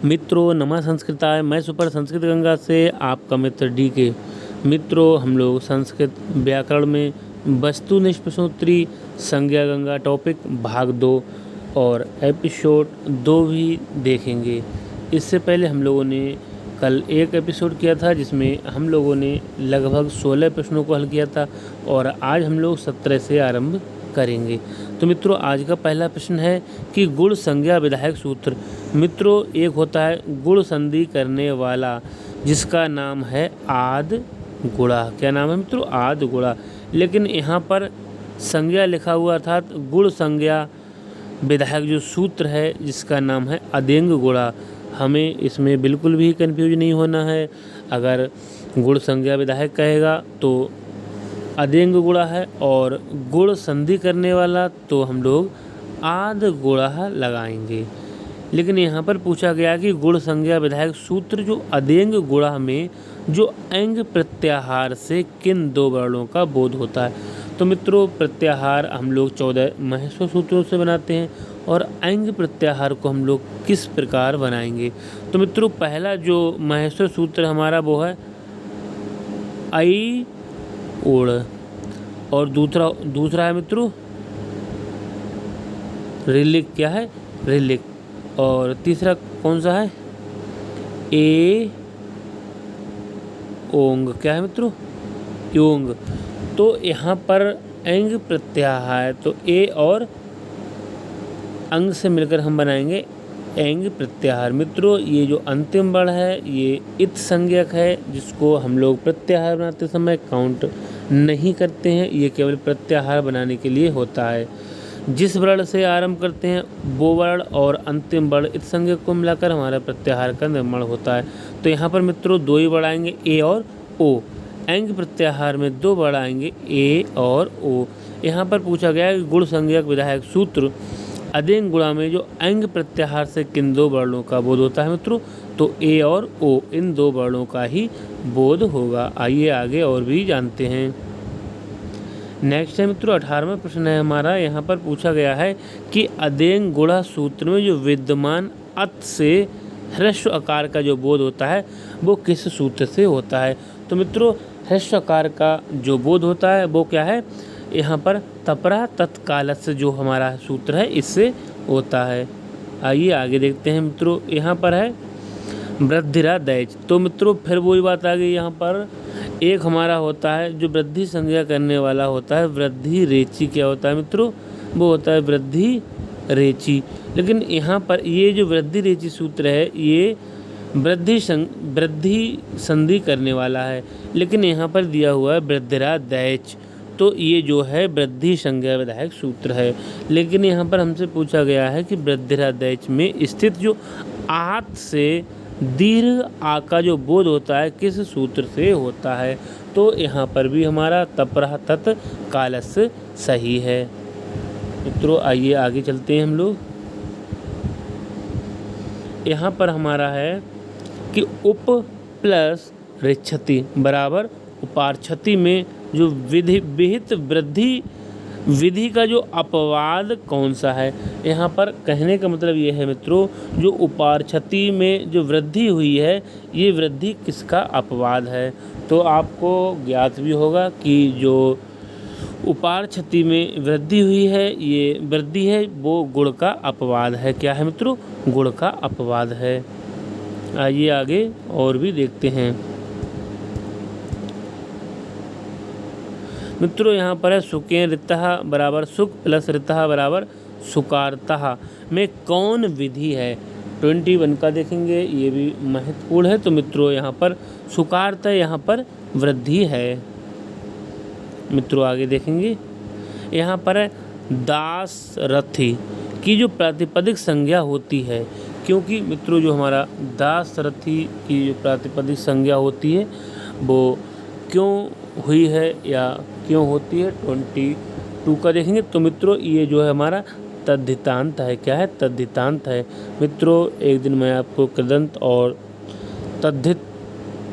मित्रों नमः संस्कृताय। मैं सुपर संस्कृत गंगा से आपका मित्र डी के। मित्रों हम लोग संस्कृत व्याकरण में वस्तुनिष्ठ प्रश्नोत्तरी संज्ञा गंगा टॉपिक भाग 2 और एपिसोड 2 भी देखेंगे। इससे पहले हम लोगों ने कल एक एपिसोड किया था जिसमें हम लोगों ने लगभग 16 प्रश्नों को हल किया था और आज हम लोग 17 से आरंभ करेंगे। तो मित्रों आज का पहला प्रश्न है कि गुण संज्ञा विधायक सूत्र। मित्रों एक होता है गुण संधि करने वाला जिसका नाम है आद गुणा। क्या नाम है मित्रों? आद गुणा। लेकिन यहाँ पर संज्ञा लिखा हुआ अर्थात गुण संज्ञा विधायक जो सूत्र है जिसका नाम है अदेंग गुणा। हमें इसमें बिल्कुल भी कंफ्यूज नहीं होना है। अगर गुण संज्ञा विधायक कहेगा तो अदेंग गुणा है और गुण संधि करने वाला तो हम लोग आद गुणा लगाएंगे। लेकिन यहाँ पर पूछा गया कि गुण संज्ञा विधायक सूत्र जो अदेंग गुणा में जो एंग प्रत्याहार से किन दो वर्णों का बोध होता है। तो मित्रों प्रत्याहार हम लोग 14 महस्व सूत्रों से बनाते हैं और एंग प्रत्याहार को हम लोग किस प्रकार बनाएंगे। तो मित्रों पहला जो महस्व सूत्र हमारा वो है आई ओड़ और दूसरा है मित्रों रिलिक। क्या है? रिलिक। और तीसरा कौन सा है? ए ओंग। क्या है मित्रों? योंग। तो यहाँ पर एंग प्रत्याहार तो ए और अंग से मिलकर हम बनाएंगे एंग प्रत्याहार। मित्रों ये जो अंतिम वर्ण है ये इत संज्ञक है जिसको हम लोग प्रत्याहार बनाते समय काउंट नहीं करते हैं। ये केवल प्रत्याहार बनाने के लिए होता है। जिस वर्ण से आरंभ करते हैं वो वर्ण और अंतिम वर्ण इत संज्ञक को मिलाकर हमारा प्रत्याहार का निर्माण होता है। तो यहाँ पर मित्रों दो ही वर्ण आएंगे ए और ओ। एंग प्रत्याहार में दो वर्ण आएंगे ए और ओ। यहाँ पर पूछा गया है कि गुण संज्ञक विधायक सूत्र अदेंग गुणा में जो एंग प्रत्याहार से किन दो वर्णों का बोध होता है मित्रों। तो ए और ओ इन दो वर्णों का ही बोध होगा। आइए आगे और भी जानते हैं। नेक्स्ट है मित्रों 18वां प्रश्न है हमारा। यहाँ पर पूछा गया है कि अदेंग गुणा सूत्र में जो विद्यमान अत से ह्रस्व आकार का जो बोध होता है वो किस सूत्र से होता है। तो मित्रों ह्रस्व आकार का जो बोध होता है वो क्या है? यहाँ पर तपरा तत्काल से जो हमारा सूत्र है इससे होता है। आइए आगे देखते हैं मित्रों। यहाँ पर है वृद्धिरा दैच। तो मित्रों फिर वही बात आ गई। यहाँ पर एक हमारा होता है जो वृद्धि संज्ञा करने वाला होता है वृद्धि रेची। क्या होता है मित्रों? वो होता है वृद्धि रेची। लेकिन यहाँ पर ये जो वृद्धि रेची सूत्र है ये वृद्धि संधि करने वाला है। लेकिन यहाँ पर दिया हुआ है वृद्धिरा दैच तो ये जो है वृद्धि संज्ञा विधायक सूत्र है। लेकिन यहाँ पर हमसे पूछा गया है कि वृद्धिरा दैच में स्थित जो आत से दीर्घ आ का जो बोध होता है किस सूत्र से होता है। तो यहाँ पर भी हमारा तपरा तत् कालस सही है। मित्रों आइए आगे चलते हैं हम लोग। यहाँ पर हमारा है कि उप प्लस ऋक्षति बराबर उपार्क्षति में जो विहित वृद्धि विधि का जो अपवाद कौन सा है। यहाँ पर कहने का मतलब ये है मित्रों जो उपार्क्षति में जो वृद्धि हुई है ये वृद्धि किसका अपवाद है। तो आपको ज्ञात भी होगा कि जो उपार्क्षति में वृद्धि हुई है ये वृद्धि है वो गुण का अपवाद है। क्या है मित्रों? गुण का अपवाद है। आइए आगे और भी देखते हैं। मित्रों यहाँ पर है सुकेन ऋतः बराबर सुख प्लस ऋतः बराबर सुकारतः में कौन विधि है। 21 का देखेंगे ये भी महत्वपूर्ण है। तो मित्रों यहाँ पर सुकारतः यहाँ पर वृद्धि है। मित्रों आगे देखेंगे। यहाँ पर है दासरथी की जो प्रातिपदिक संज्ञा होती है। क्योंकि मित्रों जो हमारा दासरथी की जो प्रातिपदिक संज्ञा होती है वो क्यों हुई है या क्यों होती है 22 का देखेंगे। तो मित्रों ये जो है हमारा तद्धितांत है। क्या है? तद्धितांत है। मित्रों एक दिन मैं आपको कृदंत और तद्धित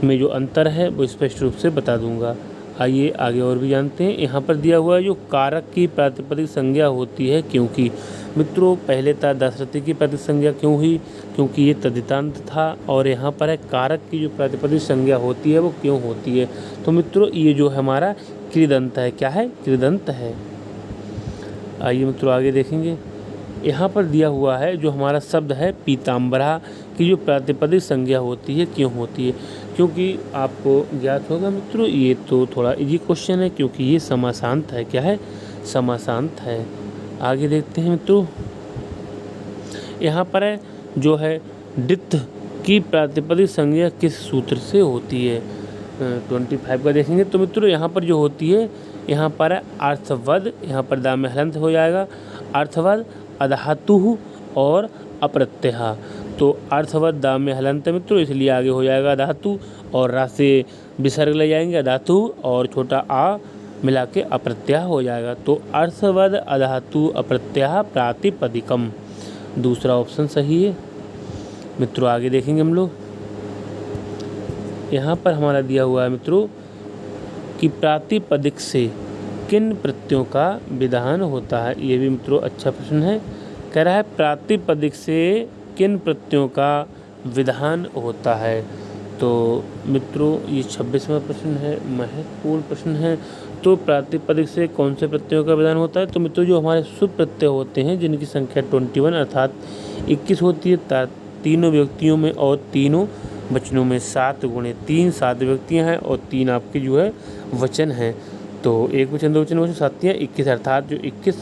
में जो अंतर है वो स्पष्ट रूप से बता दूंगा। आइए आगे और भी जानते हैं। यहाँ पर दिया हुआ है जो कारक की प्रातिपदिक संज्ञा होती है क्योंकि। मित्रों पहले था दशरथी की प्रातिपदिक संज्ञा क्यों हुई, क्योंकि ये तदितांत था। और यहाँ पर है कारक की जो प्रातिपदिक संज्ञा होती है वो क्यों होती है। तो मित्रों ये जो है हमारा कृदंत है। क्या है? कृदंत है। आइए मित्रों आगे देखेंगे। यहाँ पर दिया हुआ है जो हमारा शब्द है पीताम्बरा की जो प्रातिपदिक संज्ञा होती है क्यों होती है, क्योंकि आपको ज्ञात होगा मित्रों ये तो थोड़ा इजी क्वेश्चन है क्योंकि ये समासांत है। क्या है? समासांत है। आगे देखते हैं मित्रों। यहाँ पर है जो है डित्थ की प्रातिपदिक संज्ञा किस सूत्र से होती है। 25 का देखेंगे तो मित्रों यहाँ पर जो होती है, यहाँ पर है अर्थवद, यहाँ पर दाम में हलंत हो जाएगा। अर्थवद, अधातु और अप्रत्यय। तो अर्थवद दाम में हलंत है मित्रों, इसलिए आगे हो जाएगा धातु और रा से विसर्ग ले जाएंगे धातु और छोटा आ मिला के अप्रत्यय हो जाएगा। तो अर्थवद अधातु अप्रत्यय प्रातिपदिकम, दूसरा ऑप्शन सही है मित्रों। आगे देखेंगे हम लोग। यहाँ पर हमारा दिया हुआ है मित्रों कि प्रातिपदिक से किन प्रत्ययों का विधान होता है। ये भी मित्रों अच्छा प्रश्न है। कह रहा है प्रातिपदिक से किन प्रत्ययों का विधान होता है। तो मित्रों ये 26वां प्रश्न है, महत्वपूर्ण प्रश्न है। तो प्रातिपदिक से कौन से प्रत्ययों का विधान होता है। तो मित्रों जो हमारे शुभ प्रत्यय होते हैं जिनकी संख्या 21 अर्थात 21 होती है तीनों व्यक्तियों में और तीनों वचनों में। 7 गुणे 3 7 व्यक्तियाँ हैं और 3 आपके जो है वचन हैं। तो एक वचन दो वचन वचन सातियाँ 21 अर्थात जो 21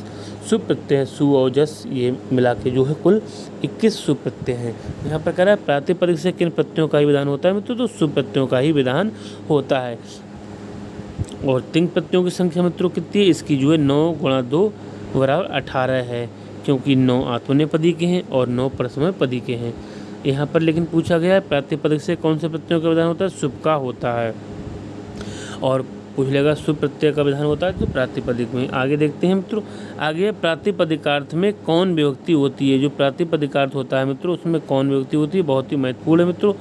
शुभ प्रत्यय सु और जस ये मिला के जो है कुल 21 शुभ प्रत्यय हैं। यहाँ पर कह रहा है प्रातिपदिक से किन प्रत्ययों का ही विधान होता है मित्रों, तो शुभ प्रत्ययों का ही विधान होता है। और तिंग प्रत्ययों की संख्या मित्रों कितनी है, इसकी जो है 9 गुणा 2 बराबर 18 है, क्योंकि 9 आत्मनेपदी के हैं और 9 परसमयपदी के हैं। यहाँ पर लेकिन पूछा गया है प्रातिपदिक से कौन से प्रत्ययों का विधान होता है, शुभ का होता है। और पूछ लेगा शुभ प्रत्यय का विधान होता है तो प्रातिपदिक में। आगे देखते हैं मित्रों। आगे प्रातिपदिकार्थ में कौन विभक्ति होती है। जो प्रातिपदिकार्थ होता है मित्रों उसमें कौन विभक्ति होती है, बहुत ही महत्वपूर्ण है मित्रों।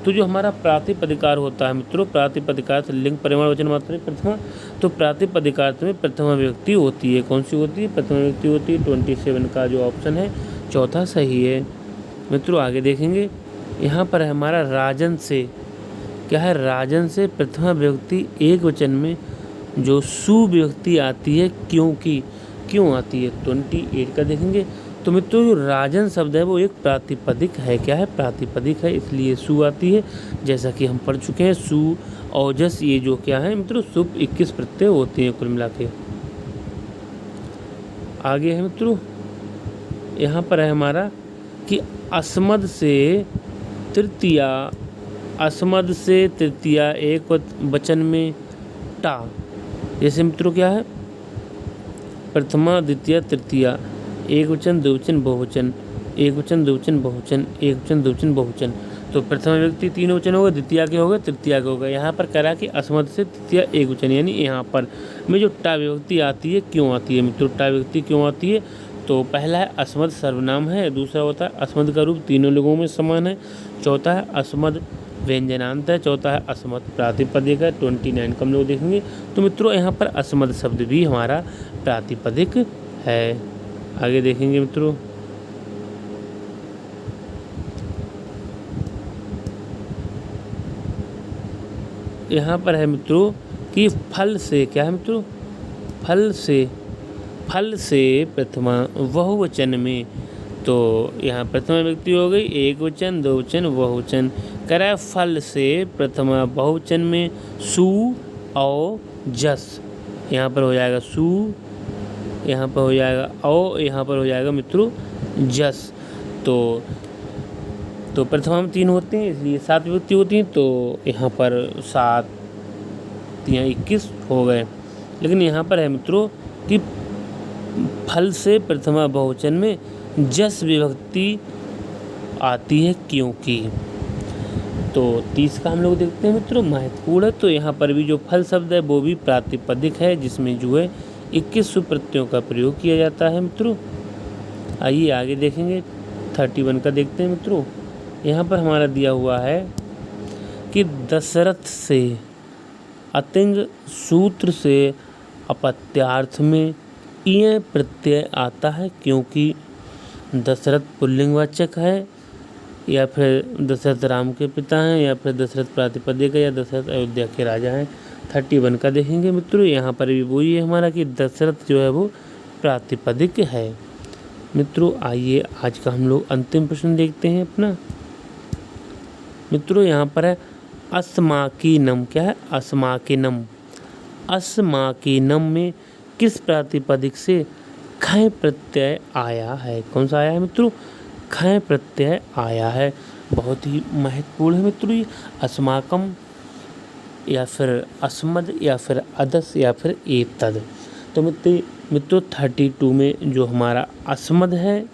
तो जो हमारा प्रातिपदिकार होता है मित्रों, प्रातिपदिकार्थ लिंग परिमाण वचन मात्रा प्रथमा, तो प्रातिपदिकार्थ में प्रथमा विभक्ति होती है। कौन सी होती है, प्रथमा विभक्ति होती है। 27 का जो ऑप्शन है चौथा सही है मित्रों। आगे देखेंगे। यहाँ पर है हमारा राजन से, क्या है, राजन से प्रथमा विभक्ति एक वचन में जो सु विभक्ति आती है क्योंकि क्यों आती है। 28 का देखेंगे। तो मित्रों जो राजन शब्द है वो एक प्रातिपदिक है। क्या है, प्रातिपदिक है, इसलिए सु आती है। जैसा कि हम पढ़ चुके हैं सु और जस ये जो क्या है मित्रों शुभ 21 प्रत्यय होते हैं कुल मिला के। आगे है मित्रों। यहाँ पर है हमारा कि अस्मद से तृतीया एक वचन में टा, जैसे मित्रों क्या है प्रथमा द्वितीय तृतीया, एक वचन दो वचन बहुवचन, एक वचन दो वचन बहुवचन, एक वचन दो वचन बहुवचन। तो प्रथमा व्यक्ति 3 वचन होगा, द्वितीय के होगा, तृतीया के होगा। यहाँ पर कह रहा है कि अस्मद से तृतीया एक वचन, यानी यहाँ पर में जो टा विभक्ति आती है क्यों आती है मित्रों, टा विभक्ति क्यों आती है। तो पहला है अस्मद सर्वनाम है, दूसरा होता है अस्मद का रूप तीनों लोगों में समान है, चौथा है अस्मद व्यंजनांत है, चौथा है अस्मद प्रातिपदिक है। 29 का हम लोग देखेंगे। तो मित्रों यहाँ पर अस्मद शब्द भी हमारा प्रातिपदिक है। आगे देखेंगे मित्रों। यहाँ पर है मित्रों कि फल से, क्या है मित्रों, फल से प्रथमा बहुवचन में। तो यहाँ प्रथमा व्यक्ति हो गई एक वचन दो वचन बहुवचन। कह रहा है फल से प्रथमा बहुवचन में सु और जस, यहाँ पर हो जाएगा सु, यहाँ पर हो जाएगा औ, यहाँ पर हो जाएगा मित्रों जस। तो प्रथमा में 3 होते हैं इसलिए 7 विभक्ति होती हैं। तो यहाँ पर 7 या 21 हो गए। लेकिन यहाँ पर है मित्रों कि फल से प्रथमा बहुवचन में जस विभक्ति आती है क्योंकि। तो 30 का हम लोग देखते हैं मित्रों, महत्वपूर्ण है। तो यहाँ पर भी जो फल शब्द है वो भी प्रातिपदिक है, जिसमें जो है 21 सुप्रत्ययों का प्रयोग किया जाता है मित्रों। आइए आगे देखेंगे। 31 का देखते हैं मित्रों। यहाँ पर हमारा दिया हुआ है कि दशरथ से अतिंग सूत्र से अपत्यार्थ में इय प्रत्यय आता है, क्योंकि दशरथ पुल्लिंगवाचक है, या फिर दशरथ राम के पिता हैं, या फिर दशरथ प्रातिपदिक है, या दशरथ अयोध्या के राजा हैं। 31 का देखेंगे मित्रों, यहाँ पर भी वही है हमारा कि दशरथ जो है वो प्रातिपदिक है। मित्रों आइए आज का हम लोग अंतिम प्रश्न देखते हैं अपना। मित्रों यहाँ पर है अस्माकीनम। क्या है? अस्माकीनम। अस्माकीनम में किस प्रातिपदिक से खय प्रत्यय आया है? कौन सा आया है मित्रों? खय प्रत्यय आया है। बहुत ही महत्वपूर्ण है मित्रों ये। अस्माकम या फिर अस्मद या फिर अदस या फिर एतद। तो मित्रों 32 में जो हमारा अस्मद है,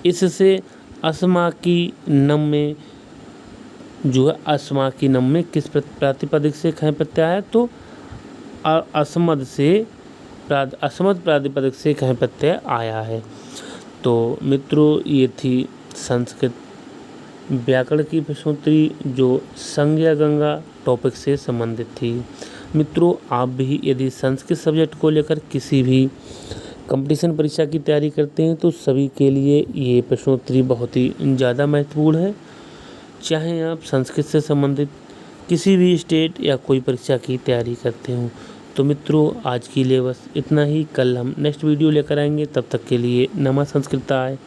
इससे अस्माकीनम में जो है अस्माकीनम में किस प्रातिपदिक से खय प्रत्यय आया? तो अस्मद प्रातिपदिक से खय प्रत्यय आया है। तो मित्रों ये थी संस्कृत व्याकरण की प्रश्नोत्तरी जो संज्ञा गंगा टॉपिक से संबंधित थी। मित्रों आप भी यदि संस्कृत सब्जेक्ट को लेकर किसी भी कंपटीशन परीक्षा की तैयारी करते हैं तो सभी के लिए ये प्रश्नोत्तरी बहुत ही ज़्यादा महत्वपूर्ण है। चाहे आप संस्कृत से संबंधित किसी भी स्टेट या कोई परीक्षा की तैयारी करते हो। तो मित्रों आज के लिए बस इतना ही। कल हम नेक्स्ट वीडियो लेकर आएंगे, तब तक के लिए नमः संस्कृताय।